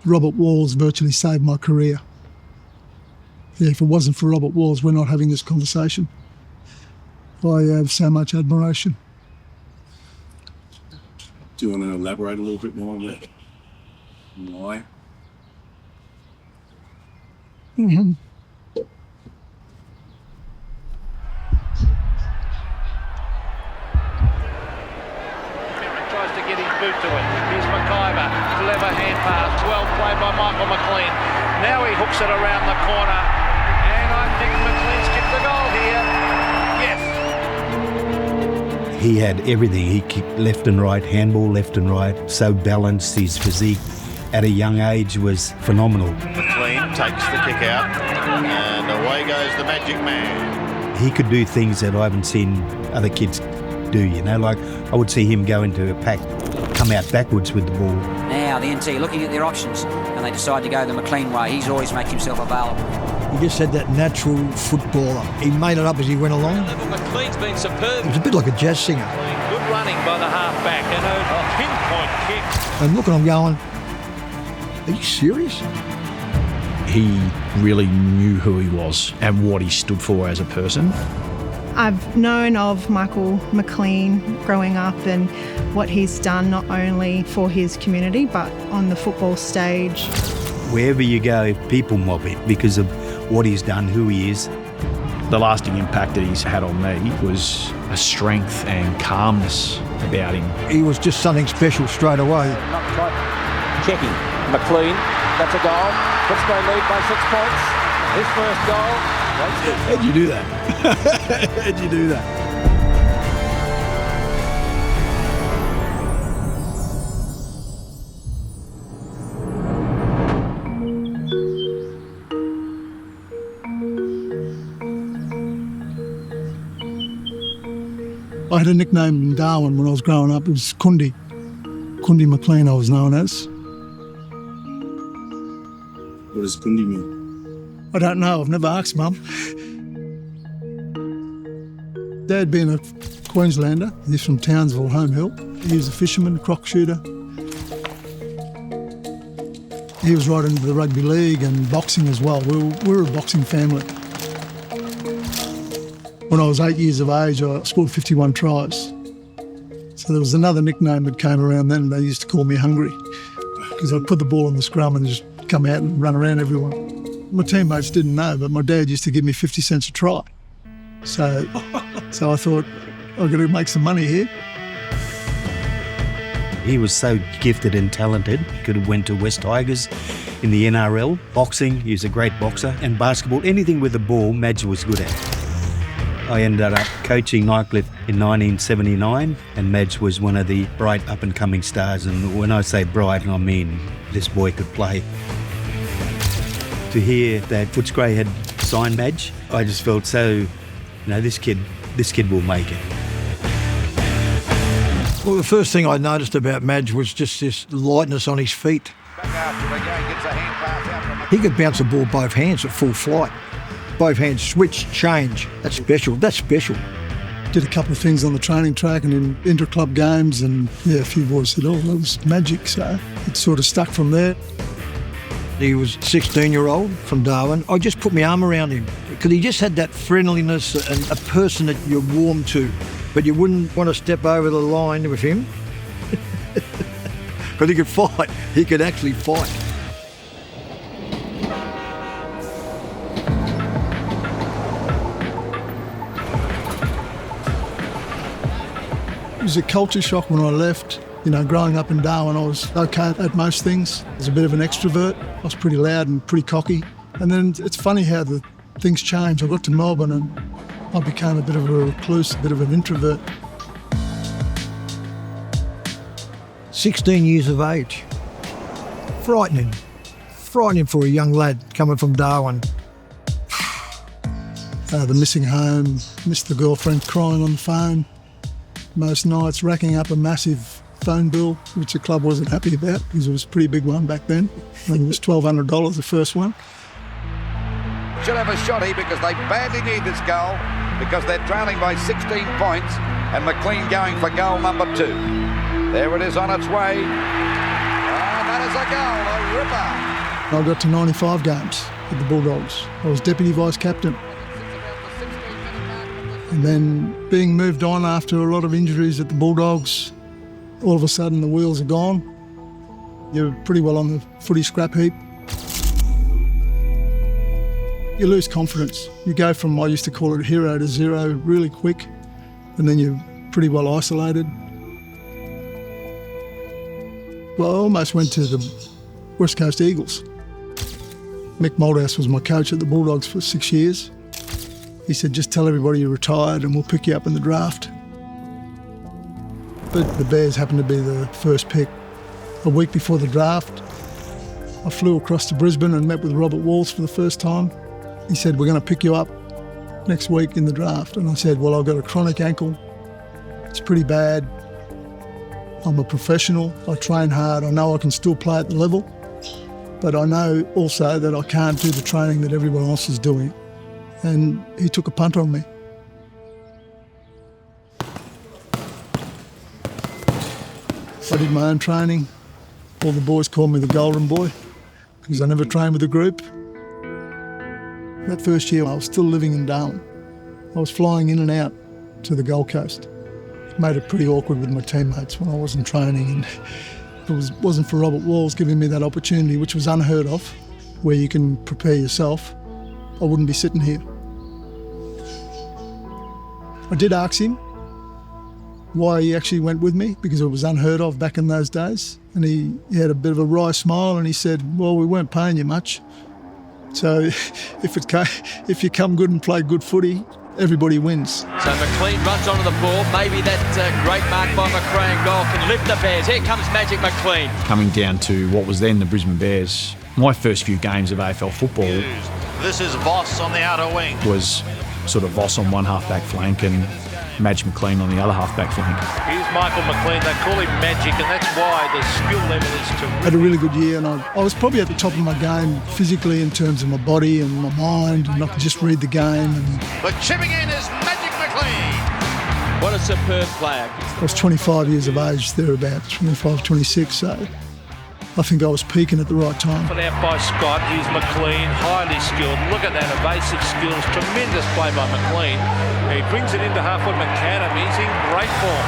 Robert Walls virtually saved my career. Yeah, if it wasn't for Robert Walls, we're not having this conversation. I have so much admiration. Do you want to elaborate a little bit more on that? Why? Mm-hmm. Tries to get his boot to it. Here's McIver. Clever hand pass. Well played by Michael McLean. Now he hooks it around the corner. And I think McLean's kicked the goal here. Yes. He had everything. He kicked left and right, handball left and right, so balanced. His physique at a young age was phenomenal. McLean takes the kick out and away goes the Magic Man. He could do things that I haven't seen other kids do, you know, like I would see him go into a pack, come out backwards with the ball. Now the NT looking at their options and they decide to go the McLean way. He's always making himself available. He just had that natural footballer. He made it up as he went along. McLean's been superb. He was a bit like a jazz singer. Good running by the half-back and a pinpoint kick. And look at him going, are you serious? He really knew who he was and what he stood for as a person. I've known of Michael McLean growing up and what he's done not only for his community but on the football stage. Wherever you go, people mob him because of what he's done, who he is. The lasting impact that he's had on me was a strength and calmness about him. He was just something special straight away. Not quite checking. McLean, that's a goal. Brisbane lead by 6 points. His first goal. How'd you do that? How'd you do that? I had a nickname in Darwin when I was growing up. It was Kundi. Kundi McLean I was known as. What does Kundi mean? I don't know, I've never asked Mum. Dad being a Queenslander, he's from Townsville, Home Hill. He was a fisherman, croc shooter. He was right into the rugby league and boxing as well. We were a boxing family. When I was 8 years of age, I scored 51 tries. So there was another nickname that came around then. They used to call me Hungry because I'd put the ball in the scrum and just come out and run around everyone. My teammates didn't know, but my dad used to give me 50 cents a try. So I thought, I've got to make some money here. He was so gifted and talented. Could have went to West Tigers in the NRL. Boxing, he was a great boxer. And basketball, anything with the ball, Madge was good at. I ended up coaching Nicholl in 1979, and Madge was one of the bright up-and-coming stars. And when I say bright, I mean this boy could play. To hear that Footscray had signed Madge, I just felt so, this kid will make it. Well, the first thing I noticed about Madge was just this lightness on his feet. He could bounce the ball both hands at full flight. Both hands, switch, change. That's special. Did a couple of things on the training track and in inter-club games, and a few boys said, oh, that was magic. So it sort of stuck from there. He was a 16-year-old from Darwin. I just put my arm around him because he just had that friendliness and a person that you're warm to, but you wouldn't want to step over the line with him because he could fight. He could actually fight. It was a culture shock when I left. Growing up in Darwin, I was okay at most things. I was a bit of an extrovert. I was pretty loud and pretty cocky. And then it's funny how the things change. I got to Melbourne and I became a bit of a recluse, a bit of an introvert. 16 years of age. Frightening for a young lad coming from Darwin. The missing home, missed the girlfriend, crying on the phone. Most nights racking up a massive phone bill, which the club wasn't happy about because it was a pretty big one back then. I think it was $1,200, the first one. Should have a shotty because they badly need this goal because they're trailing by 16 points and McLean going for goal number 2. There it is on its way. And that is a goal, a ripper. I got to 95 games with the Bulldogs. I was deputy vice captain. And then being moved on after a lot of injuries at the Bulldogs, all of a sudden the wheels are gone. You're pretty well on the footy scrap heap. You lose confidence. You go from, I used to call it hero to zero really quick, and then you're pretty well isolated. Well, I almost went to the West Coast Eagles. Mick Moldhouse was my coach at the Bulldogs for 6 years. He said, just tell everybody you're retired and we'll pick you up in the draft. But the Bears happened to be the first pick. A week before the draft, I flew across to Brisbane and met with Robert Walls for the first time. He said, we're going to pick you up next week in the draft. And I said, well, I've got a chronic ankle. It's pretty bad. I'm a professional. I train hard. I know I can still play at the level. But I know also that I can't do the training that everyone else is doing. And he took a punt on me. I did my own training. All the boys called me the golden boy because I never trained with a group. That first year I was still living in Darwin. I was flying in and out to the Gold Coast. It made it pretty awkward with my teammates when I wasn't training, and if it wasn't for Robert Walls giving me that opportunity, which was unheard of, where you can prepare yourself, I wouldn't be sitting here. I did ask him why he actually went with me, because it was unheard of back in those days. And he had a bit of a wry smile and he said, well, we weren't paying you much. So if you come good and play good footy, everybody wins. So McLean runs onto the ball. Maybe that great mark by McLean goal can lift the Bears. Here comes Magic McLean. Coming down to what was then the Brisbane Bears, my first few games of AFL football. This is Voss on the outer wing. Was sort of Voss on one half-back flank and Magic McLean on the other half-back flank. Here's Michael McLean. They call him Magic, and that's why the skill level is terrific. Had a really good year, and I was probably at the top of my game physically in terms of my body and my mind, and I could just read the game. But chipping in is Magic McLean. What a superb player. I was 25 years of age, thereabouts, 25, 26, so I think I was peaking at the right time. Put out by Scott. Here's McLean, highly skilled. Look at that, evasive skills. Tremendous play by McLean. He brings it into halfway McAdam. He's in great form.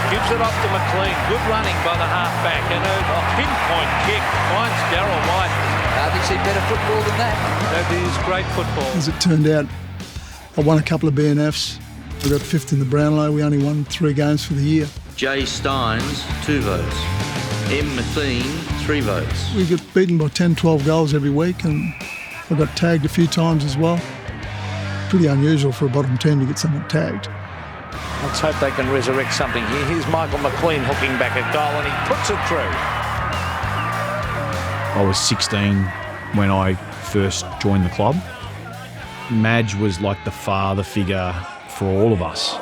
Gives it off to McLean. Good running by the halfback. And a pinpoint kick finds Darryl White. Hardly see better football than that. That is great football. As it turned out, I won a couple of BNFs. I got fifth in the Brownlow. We only won 3 games for the year. Jay Steins, 2 votes. M. McLean, 3 votes. We get beaten by 10, 12 goals every week, and I got tagged a few times as well. Pretty unusual for a bottom team to get someone tagged. Let's hope they can resurrect something here. Here's Michael McLean hooking back a goal, and he puts it through. I was 16 when I first joined the club. Madge was like the father figure for all of us.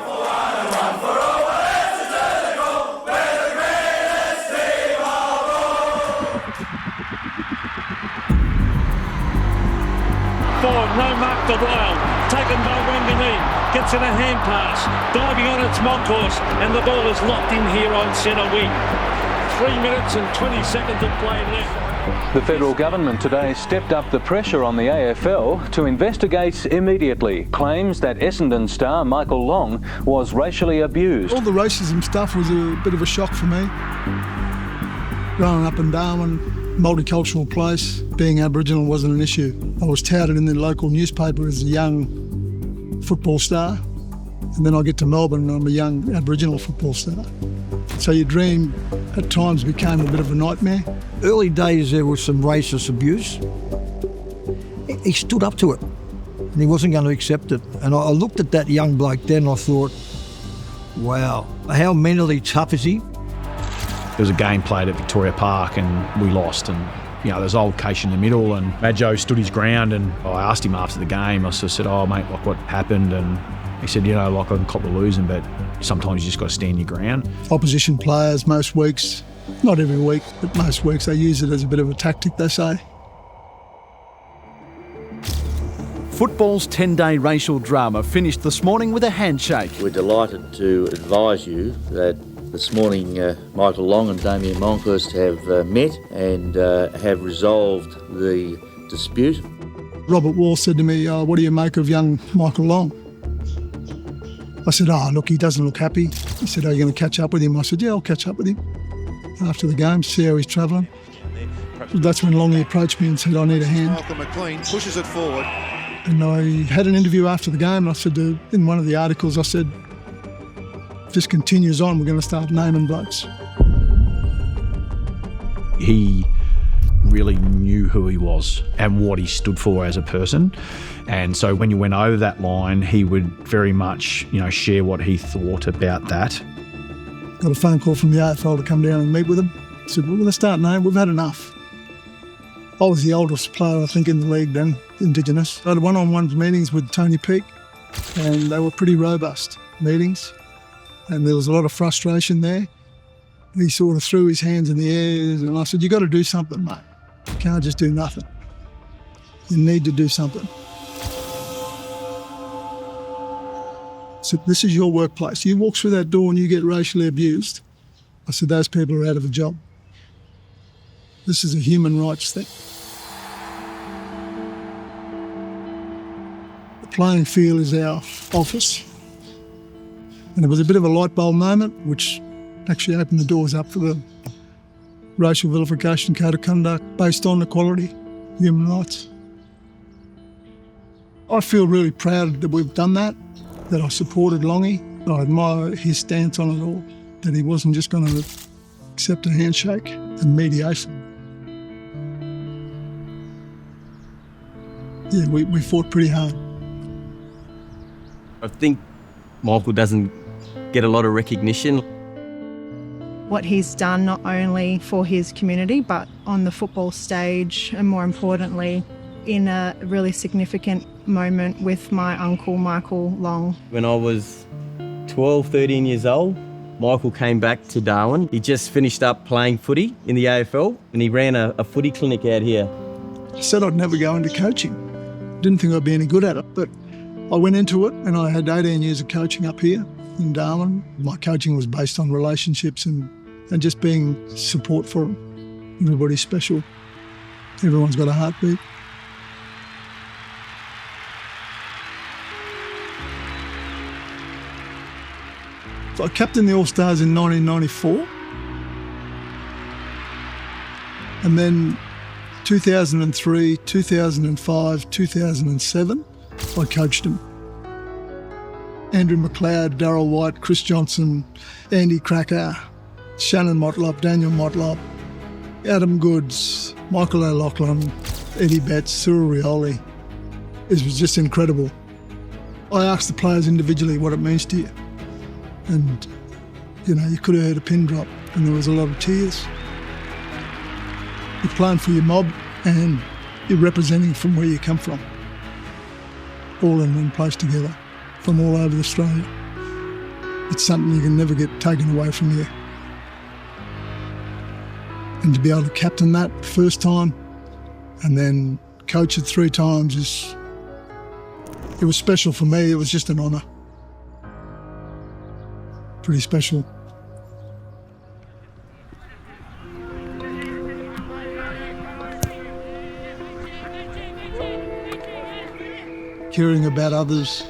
No mark to Wild, taken by Wanganeen, gets in a hand pass, diving on its Moncourse, and the ball is locked in here on centre wing. 3 minutes and 20 seconds of play left. The federal government today stepped up the pressure on the AFL to investigate immediately claims that Essendon star Michael Long was racially abused. All the racism stuff was a bit of a shock for me. Growing up in Darwin, multicultural place, being Aboriginal wasn't an issue. I was touted in the local newspaper as a young football star, and then I get to Melbourne and I'm a young Aboriginal football star. So your dream at times became a bit of a nightmare. Early days there was some racist abuse. He stood up to it and he wasn't going to accept it. And I looked at that young bloke then and I thought, wow, how mentally tough is he? There was a game played at Victoria Park and we lost, and there's old Case in the middle, and Madjo stood his ground, and I asked him after the game, I sort of said, oh mate, like what happened? And he said, like I can cop the losing, but sometimes you just got to stand your ground. Opposition players most weeks, not every week, but most weeks they use it as a bit of a tactic, they say. Football's 10-day racial drama finished this morning with a handshake. We're delighted to advise you that This morning, Michael Long and Damien Monkhorst have met and have resolved the dispute. Robert Wall said to me, what do you make of young Michael Long? I said, look, he doesn't look happy. He said, are you going to catch up with him? I said, yeah, I'll catch up with him after the game, see how he's travelling. That's when Longy approached me and said, I need a hand. Michael McLean pushes it forward. And I had an interview after the game, and I said, in one of the articles, I said, if this continues on, we're going to start naming blokes. He really knew who he was and what he stood for as a person. And so when you went over that line, he would very much, share what he thought about that. Got a phone call from the AFL to come down and meet with him. I said, we're going to start naming. We've had enough. I was the oldest player, I think, in the league then, Indigenous. I had one-on-one meetings with Tony Peake, and they were pretty robust meetings. And there was a lot of frustration there. He sort of threw his hands in the air, and I said, you've got to do something, mate. You can't just do nothing. You need to do something. So this is your workplace. You walk through that door and you get racially abused. I said, those people are out of a job. This is a human rights thing. The playing field is our office. And it was a bit of a light bulb moment, which actually opened the doors up for the racial vilification code of conduct based on equality, human rights. I feel really proud that we've done that I supported Longy. I admire his stance on it all, that he wasn't just going to accept a handshake and mediation. Yeah, we fought pretty hard. I think Michael doesn't get a lot of recognition. What he's done not only for his community but on the football stage, and more importantly in a really significant moment with my uncle Michael Long. When I was 12, 13 years old, Michael came back to Darwin. He just finished up playing footy in the AFL and he ran a footy clinic out here. I said I'd never go into coaching. Didn't think I'd be any good at it, but I went into it and I had 18 years of coaching up here in Darwin. My coaching was based on relationships and just being support for them. Everybody's special. Everyone's got a heartbeat. So I captained the All-Stars in 1994. And then 2003, 2005, 2007, I coached them. Andrew McLeod, Darryl White, Chris Johnson, Andy Cracker, Shannon Motlop, Daniel Motlop, Adam Goods, Michael O'Loughlin, Eddie Betts, Cyril Rioli. It was just incredible. I asked the players individually what it means to you. And, you could have heard a pin drop and there was a lot of tears. You're playing for your mob and you're representing from where you come from. All in one place together, from all over Australia. It's something you can never get taken away from you. And to be able to captain that first time and then coach it 3 times it was special for me. It was just an honour. Pretty special. Caring about others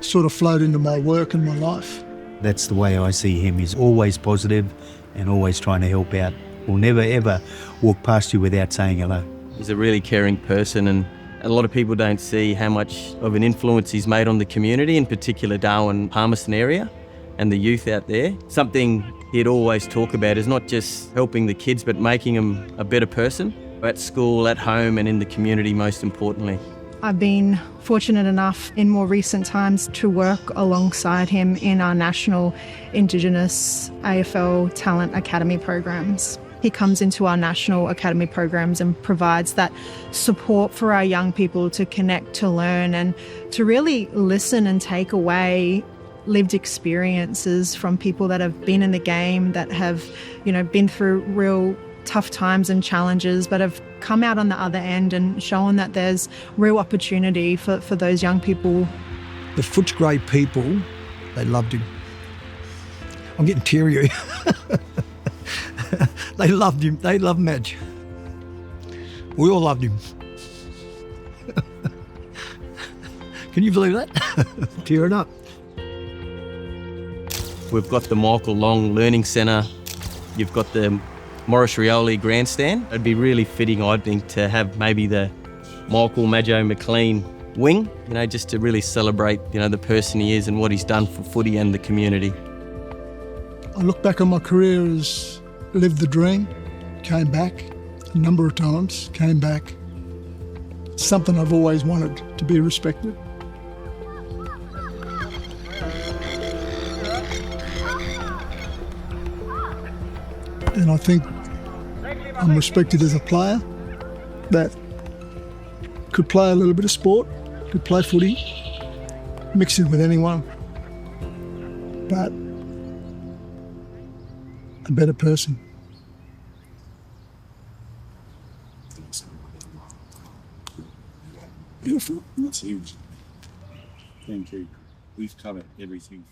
sort of flowed into my work and my life. That's the way I see him. He's always positive and always trying to help out. Will never ever walk past you without saying hello. He's a really caring person and a lot of people don't see how much of an influence he's made on the community, in particular Darwin, Palmerston area and the youth out there. Something he'd always talk about is not just helping the kids but making them a better person at school, at home and in the community most importantly. I've been fortunate enough in more recent times to work alongside him in our national Indigenous AFL Talent Academy programs. He comes into our national academy programs and provides that support for our young people to connect, to learn and to really listen and take away lived experiences from people that have been in the game, that have, been through real tough times and challenges, but have come out on the other end and shown that there's real opportunity for those young people. The Footscray people, they loved him. I'm getting teary. They loved him. They loved Madge. We all loved him. Can you believe that? Tearing up. We've got the Michael Long Learning Centre. You've got the Maurice Rioli Grandstand. It'd be really fitting, I think, to have maybe the Michael McLean wing, just to really celebrate, the person he is and what he's done for footy and the community. I look back on my career as lived the dream, came back a number of times, came back. Something I've always wanted, to be respected. And I think I'm respected as a player that could play a little bit of sport, could play footy, mix it with anyone, but a better person. Beautiful. That's huge. Thank you. We've covered everything.